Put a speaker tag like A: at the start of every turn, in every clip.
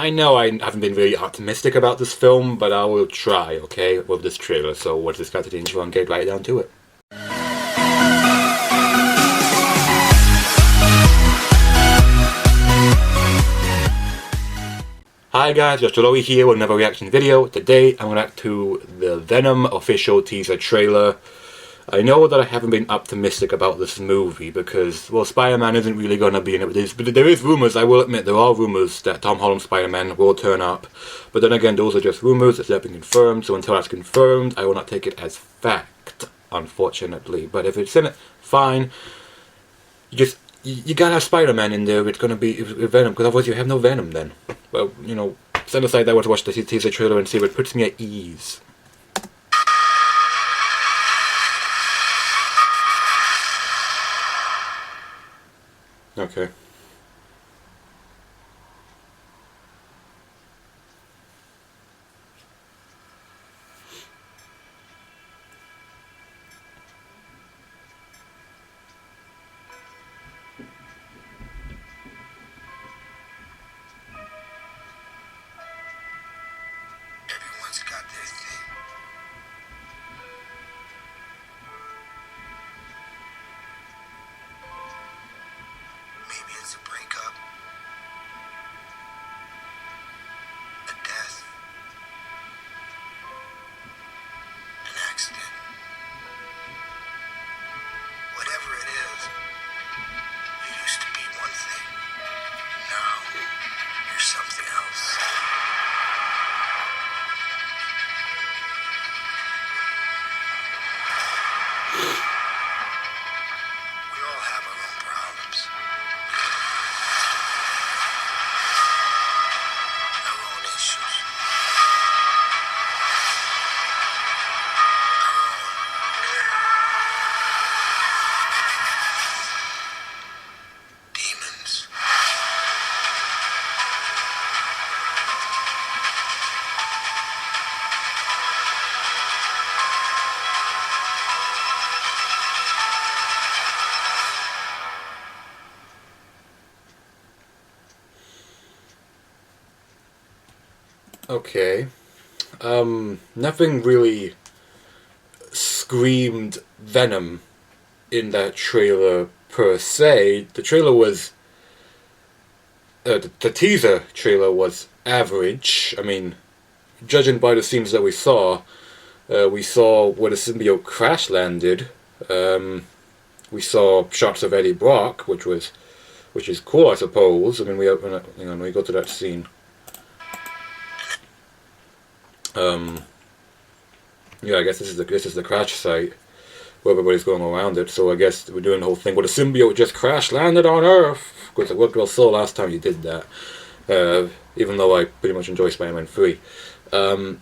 A: I know I haven't been very optimistic about this film, but I will try, okay, with this trailer. So what's this got to the intro and get right down to it. Hi guys, just Joey here with another reaction video. Today I'm going to react to the Venom official teaser trailer. I know that I haven't been optimistic about this movie because, well, Spider-Man isn't really going to be in it. But there is rumors, I will admit, there are rumors that Tom Holland's Spider-Man will turn up. But then again, those are just rumors, it's not been confirmed, so until that's confirmed, I will not take it as fact, unfortunately. But if it's in it, fine. You gotta have Spider-Man in there, it's gonna be Venom, because otherwise you have no Venom then. Well, you know, set aside that I want to watch the teaser trailer and see if it puts me at ease. Okay.
B: Everyone's got their thing. Maybe it's a breakup, a death, an accident. Whatever it is, you used to be one thing. Now, you're something else. We all have our own problems. Our own issues. Demons.
A: Okay. Nothing really screamed Venom in that trailer per se. The trailer was... the teaser trailer was average. I mean, judging by the scenes that we saw where the symbiote crash landed. We saw shots of Eddie Brock, which is cool, I suppose. I mean, we go to that scene. Yeah, I guess this is the crash site where everybody's going around it. So I guess we're doing the whole thing where the symbiote just crash landed on Earth, because it worked well so last time you did that. Even though I pretty much enjoy Spider-Man 3, and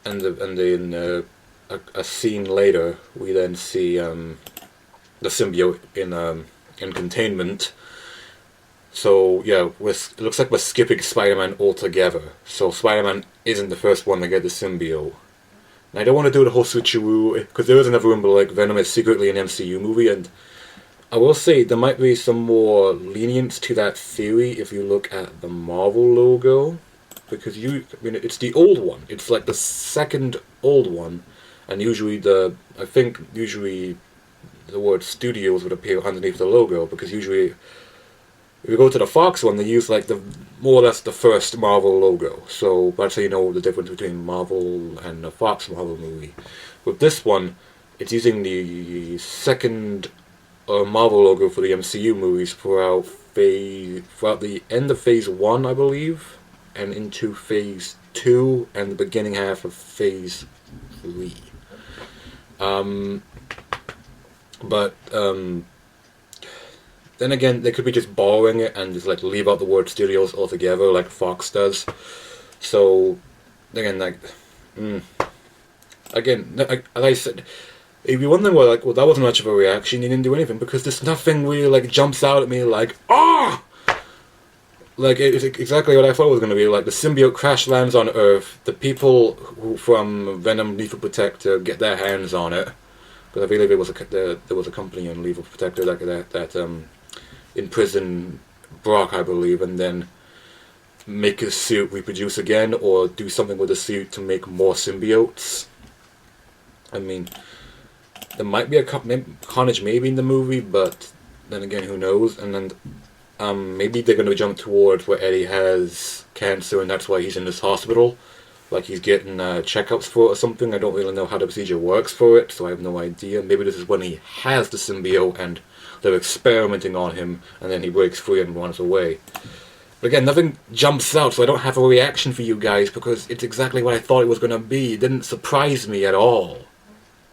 A: then a scene later we then see the symbiote in containment. So yeah, it looks like we're skipping Spider-Man altogether. So Spider-Man isn't the first one to get the symbiote. And I don't want to do the whole switcheroo, because there is another rumor like Venom is secretly an MCU movie, and I will say there might be some more lenience to that theory if you look at the Marvel logo. Because it's the old one. It's like the second old one, and usually I think the word studios would appear underneath the logo, because usually if you go to the Fox one, they use like more or less the first Marvel logo. So that's how you know the difference between Marvel and the Fox Marvel movie. With this one, it's using the second Marvel logo for the MCU movies throughout the end of Phase 1, I believe, and into Phase 2 and the beginning half of Phase 3. Then again, they could be just borrowing it and just like leave out the word studios altogether, like Fox does. So, again, like, again, like I said, if you're wondering why, like, well, that wasn't much of a reaction, you didn't do anything, because there's nothing really like jumps out at me like, ah! Like, it's exactly what I thought it was going to be. Like, the symbiote crash lands on Earth, the people who from Venom Lethal Protector get their hands on it, because I believe there was a company in Lethal Protector that imprisoned Brock, I believe, and then make his suit reproduce again, or do something with the suit to make more symbiotes. I mean, there might be a carnage maybe in the movie, but then again, who knows? And then maybe they're going to jump towards where Eddie has cancer and that's why he's in this hospital. Like he's getting checkups for it or something. I don't really know how the procedure works for it, so I have no idea. Maybe this is when he has the symbiote and they're experimenting on him, and then he breaks free and runs away. But again, nothing jumps out, so I don't have a reaction for you guys, because it's exactly what I thought it was going to be. It didn't surprise me at all.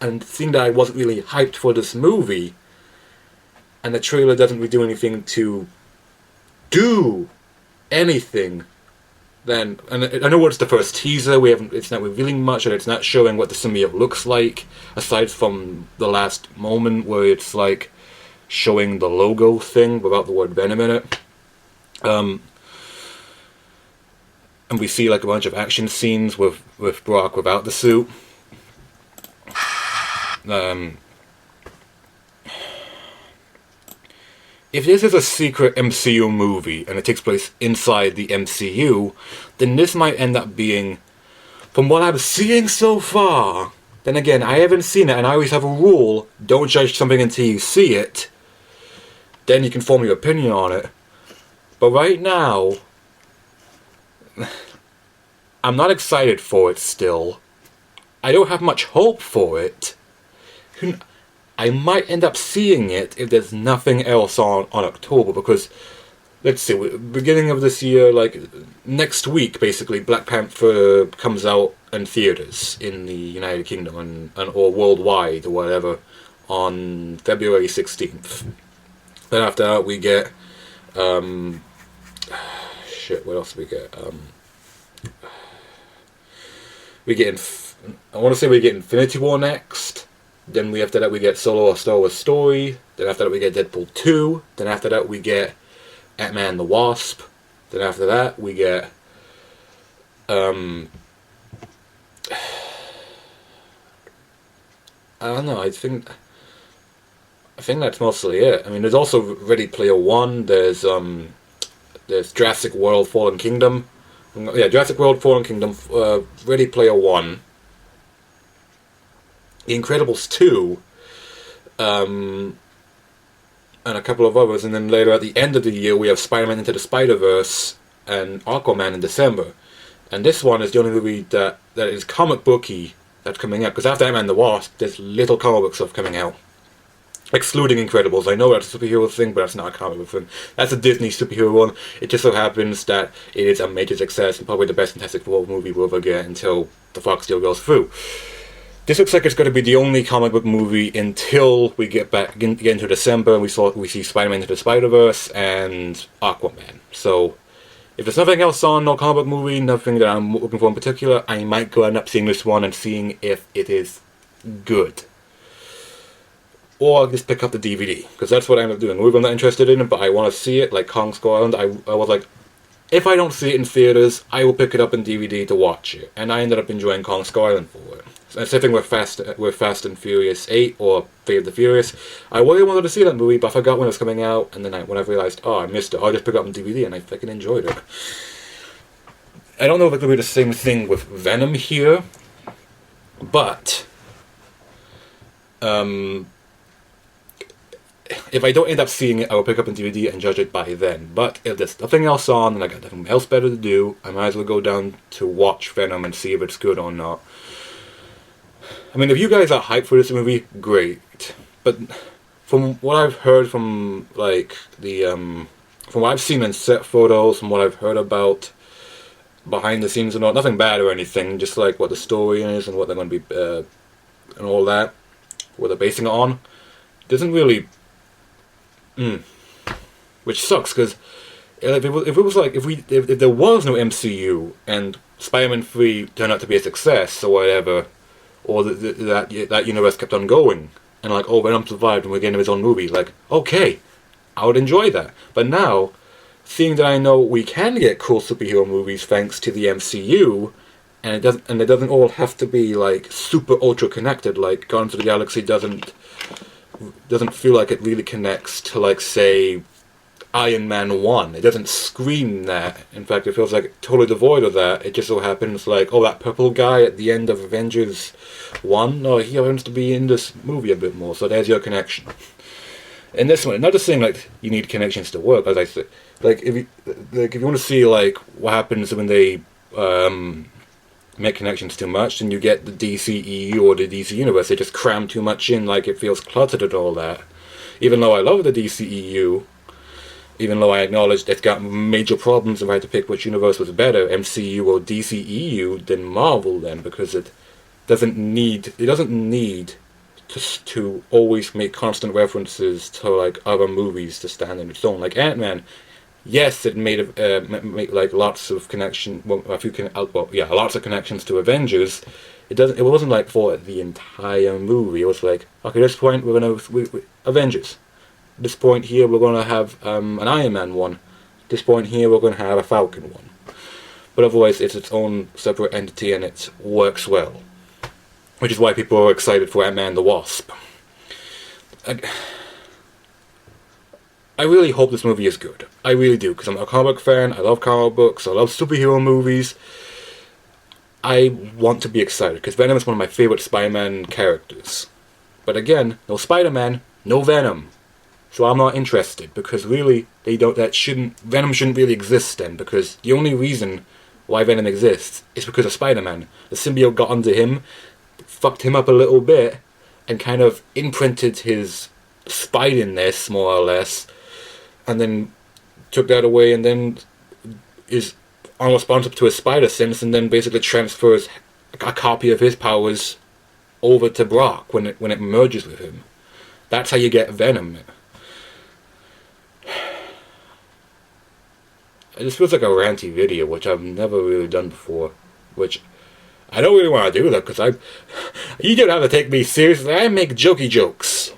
A: And seeing that I wasn't really hyped for this movie, and the trailer doesn't really do anything to do anything, then, and I know it's the first teaser, it's not revealing much, and it's not showing what the symbiote looks like, aside from the last moment where it's like showing the logo thing without the word Venom in it. And we see like a bunch of action scenes with Brock without the suit. If this is a secret MCU movie and it takes place inside the MCU, then this might end up being, from what I'm seeing so far, then again, I haven't seen it, and I always have a rule, don't judge something until you see it, then you can form your opinion on it. But right now, I'm not excited for it still. I don't have much hope for it. I might end up seeing it if there's nothing else on October, because, let's see, beginning of this year, like, next week, basically, Black Panther comes out in theaters in the United Kingdom, or worldwide, or whatever, on February 16th. Then after that, we get, what else do we get? I want to say we get Infinity War next. Then after that we get Solo: A Star Wars Story. Then after that we get Deadpool 2. Then after that we get Ant-Man and the Wasp. Then after that we get I don't know, I think that's mostly it. I mean, there's also Ready Player One, there's Jurassic World Fallen Kingdom. Yeah, Jurassic World Fallen Kingdom, Ready Player One, The Incredibles 2, and a couple of others, and then later at the end of the year we have Spider-Man Into the Spider-Verse and Aquaman in December. And this one is the only movie that is comic booky that's coming out, because after Ant-Man and the Wasp, there's little comic book stuff coming out. Excluding Incredibles. I know that's a superhero thing, but that's not a comic book thing. That's a Disney superhero one. It just so happens that it is a major success and probably the best Fantastic Four movie we'll ever get until the Fox deal goes through. This looks like it's going to be the only comic book movie until we get into December and we see Spider-Man Into the Spider-Verse and Aquaman. So, if there's nothing else on, no comic book movie, nothing that I'm looking for in particular, I might go end up seeing this one and seeing if it is good. Or I'll just pick up the DVD, because that's what I end up doing. I'm not interested in it, but I want to see it, like Kong Skull Island. I was like, if I don't see it in theaters, I will pick it up in DVD to watch it. And I ended up enjoying Kong Skull Island for it. Same thing with Fast and Furious 8, or Fate of the Furious. I really wanted to see that movie, but I forgot when it was coming out, and then when I realized, oh, I missed it, I'll just pick it up on DVD, and I fucking enjoyed it. I don't know if it could be the same thing with Venom here, but if I don't end up seeing it, I will pick up on DVD and judge it by then. But if there's nothing else on, and I got nothing else better to do, I might as well go down to watch Venom and see if it's good or not. I mean, if you guys are hyped for this movie, great. But from what I've heard from, like, from what I've seen in set photos, from what I've heard about behind the scenes and all, nothing bad or anything, just like what the story is and what they're going to be, and all that, what they're basing it on, doesn't really, which sucks, because if there was no MCU and Spider-Man 3 turned out to be a success or whatever, or that universe kept on going, and like, oh, Venom survived and we're getting his own movie, like, okay, I would enjoy that. But now, seeing that I know we can get cool superhero movies thanks to the MCU, and it doesn't all have to be like super ultra connected, like Guardians of the Galaxy doesn't feel like it really connects to, like, say, Iron Man 1. It doesn't scream that. In fact, it feels like totally devoid of that. It just so happens like, oh, that purple guy at the end of Avengers 1, oh, he happens to be in this movie a bit more, so there's your connection. In this one, not just saying like you need connections to work, as I said, like if you want to see like what happens when they make connections too much, then you get the DCEU or the DC universe. They just cram too much in, like it feels cluttered and all that. Even though I love the DCEU, even though I acknowledge it's got major problems if I had to pick which universe was better, MCU or DCEU, than Marvel, then, because it doesn't need to always make constant references to like other movies to stand in its own. Like Ant-Man, yes, it made like lots of lots of connections to Avengers. It wasn't like for the entire movie. It was like, okay, at this point we're gonna Avengers. At this point here we're gonna have an Iron Man one. At this point here we're gonna have a Falcon one. But otherwise it's its own separate entity and it works well. Which is why people are excited for Ant-Man and the Wasp. I really hope this movie is good. I really do, because I'm a comic book fan, I love comic books, I love superhero movies. I want to be excited, because Venom is one of my favorite Spider-Man characters. But again, no Spider-Man, no Venom. So I'm not interested, because really, Venom shouldn't really exist then, because the only reason why Venom exists is because of Spider-Man. The symbiote got under him, fucked him up a little bit, and kind of imprinted his spiderness, more or less, and then took that away, and then is unresponsive to his spider sense, and then basically transfers a copy of his powers over to Brock when it merges with him. That's how you get Venom. This feels like a ranty video, which I've never really done before, which I don't really want to do that, because you don't have to take me seriously. I make jokey jokes.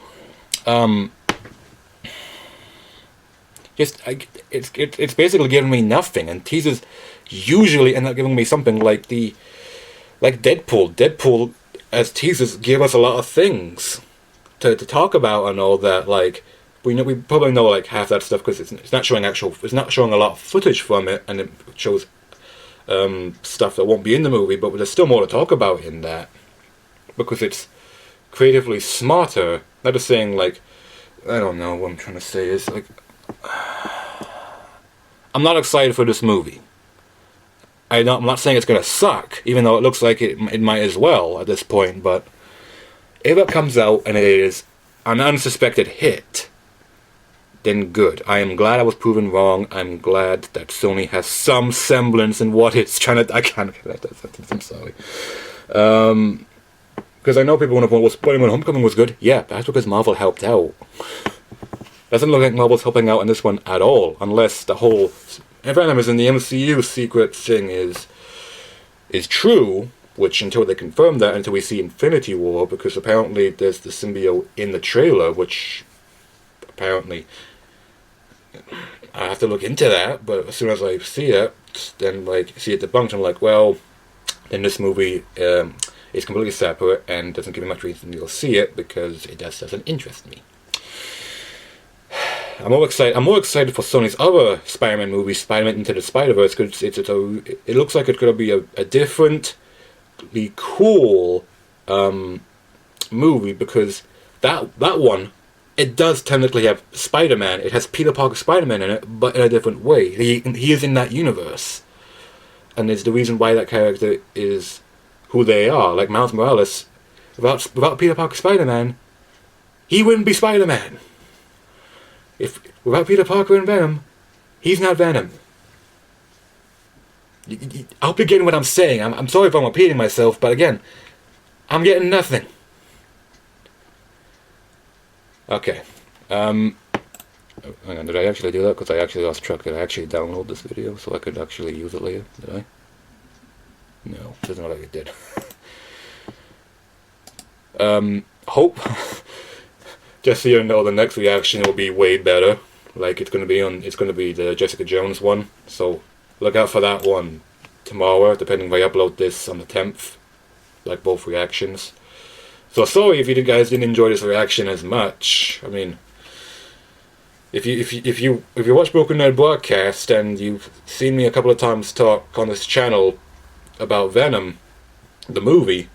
A: It's basically giving me nothing, and teasers usually end up giving me something like Deadpool. Deadpool as teasers give us a lot of things to talk about and all that. Like we probably know like half that stuff because it's not showing a lot of footage from it, and it shows stuff that won't be in the movie, but there's still more to talk about in that because it's creatively smarter. Not just saying like, I don't know what I'm trying to say is like, I'm not excited for this movie. I'm not saying it's gonna suck, even though it looks like it might as well at this point. But if it comes out and it is an unsuspected hit, then good. I am glad I was proven wrong. I'm glad that Sony has some semblance in what it's trying to. I can't connect that sentence. I'm sorry. Because I know people want to point, well, Spider-Man Homecoming was good. Yeah, that's because Marvel helped out. Doesn't look like Marvel's helping out in this one at all, unless the whole Venom is in the MCU secret thing is true, which until they confirm that, until we see Infinity War, because apparently there's the symbiote in the trailer, which apparently I have to look into that, but as soon as I see it, then like see it debunked, I'm like, well, then this movie is completely separate and doesn't give me much reason to go see it because it just doesn't interest me. I'm more excited for Sony's other Spider-Man movie, Spider-Man Into the Spider-Verse, because it looks like it's going to be a differently cool movie, because that one, it does technically have Spider-Man. It has Peter Parker Spider-Man in it, but in a different way. He is in that universe, and it's the reason why that character is who they are. Like Miles Morales, without Peter Parker Spider-Man, he wouldn't be Spider-Man. If without Peter Parker and Venom, he's not Venom. I hope you're getting what I'm saying. I'm sorry if I'm repeating myself, but again, I'm getting nothing. Okay. Hang on, did I actually do that? Because I actually lost track. Did I actually download this video so I could actually use it later? Did I? No, doesn't look like it did. Hope. Just so you know, the next reaction will be way better. Like it's gonna be the Jessica Jones one. So look out for that one tomorrow, depending if I upload this on the 10th. Like both reactions. So sorry if you guys didn't enjoy this reaction as much. I mean, If you watch Broken Nerd Broadcast and you've seen me a couple of times talk on this channel about Venom, the movie,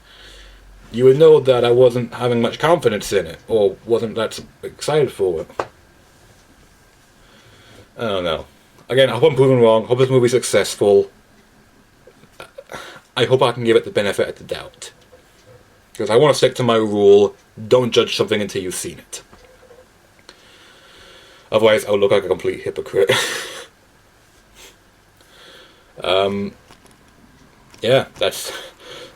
A: you would know that I wasn't having much confidence in it, or wasn't that excited for it. I don't know. Again, I hope I'm proven wrong. Hope this movie's successful. I hope I can give it the benefit of the doubt. Because I want to stick to my rule, don't judge something until you've seen it. Otherwise, I'll look like a complete hypocrite. Yeah, that's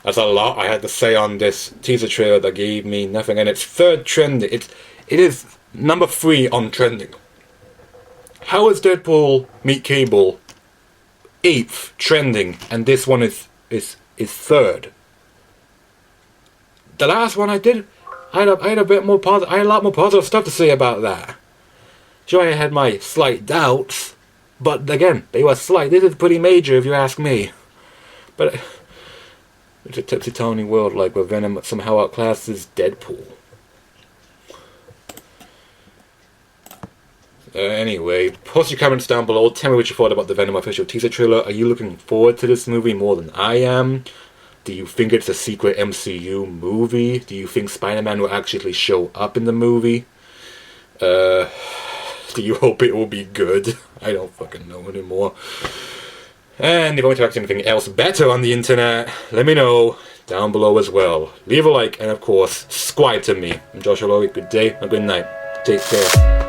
A: a lot I had to say on this teaser trailer that gave me nothing. And it's third trending. It is number 3 on trending. How is Deadpool Meet Cable 8th trending, and this one is third? The last one I did, I had a bit more positive. I had a lot more positive stuff to say about that. Sure, I had my slight doubts, but again, they were slight. This is pretty major, if you ask me. But it's a tipsy-tony world, like where Venom somehow outclasses Deadpool. Anyway, post your comments down below. Tell me what you thought about the Venom official teaser trailer. Are you looking forward to this movie more than I am? Do you think it's a secret MCU movie? Do you think Spider-Man will actually show up in the movie? Do you hope it will be good? I don't fucking know anymore. And if you want to watch anything else better on the internet, let me know down below as well. Leave a like, and of course, subscribe to me. I'm Joshua Laurie. Good day and good night. Take care.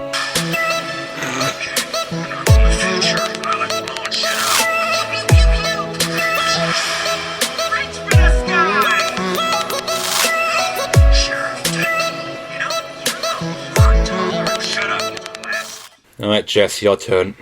A: Alright, Jess, your turn.